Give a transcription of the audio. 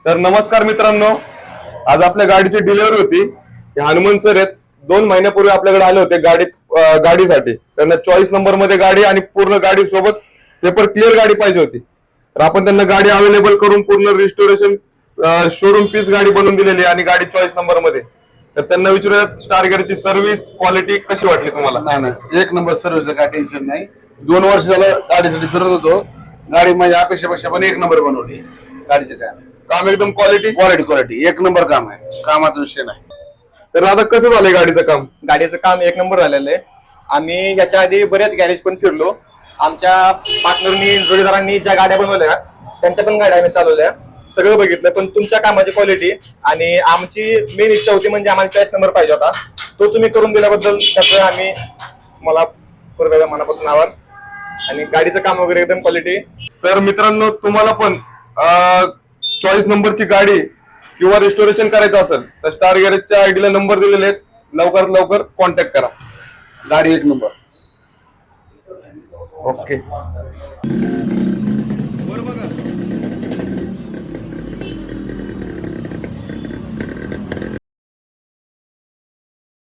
तर नमस्कार मित्रांनो, आज आपल्या गाडीची डिलिव्हरी होती. हे हनुमान सर आहेत. 2 महिन्यापूर्वी आपल्याकडे आले होते गाडीसाठी. त्यांना चॉईस नंबर मध्ये गाडी आणि पूर्ण गाडी सोबत पेपर क्लिअर गाडी पाहिजे होती. तर आपण त्यांना गाडी अवेलेबल करून पूर्ण रिस्टोरेशन शोरूम पीस गाडी बनवून दिलेली आणि गाडी चॉईस नंबर मध्ये. तर त्यांना विचारूयात स्टार गाडीची सर्व्हिस क्वालिटी कशी वाटली तुम्हाला? नाही, एक नंबर सर्व्हिस, काय टेन्शन नाही. 2 वर्ष झालं गाडीसाठी फिरत होतो. गाडी माझ्या अपेक्षेपेक्षा पण एक नंबर बनवली. गाडीचे काम एकदम क्वालिटी एक नंबर काम आहे, कामाचा विषय नाही. तर आता कसं झालंय गाडीचं काम? गाडीचं काम एक नंबर झालेलं आहे. आम्ही याच्या आधी बरेच गॅरेज पण फिरलो. आमच्या पार्टनरनी जोडीदारांनी ज्या गाड्या बनवल्या त्यांच्या पण गाड्या आम्ही चालवल्या, सगळं बघितलं. पण तुमच्या कामाची क्वालिटी आणि आमची मेन इच्छा होती म्हणजे आम्हाला चॉईस नंबर पाहिजे होता, तो तुम्ही करून दिल्याबद्दल त्याचं आम्ही मला पूर्ण मनापासून आभार. आणि गाडीचं काम वगैरे एकदम क्वालिटी. तर मित्रांनो, तुम्हाला पण चॉईस नंबरची गाडी किंवा रिस्टोरेशन करायचं असेल तर स्टार गॅरेजच्या आयडीला नंबर दिलेले आहेत. लवकरात लवकर कॉन्टॅक्ट करा. गाडी एक नंबर. ओके.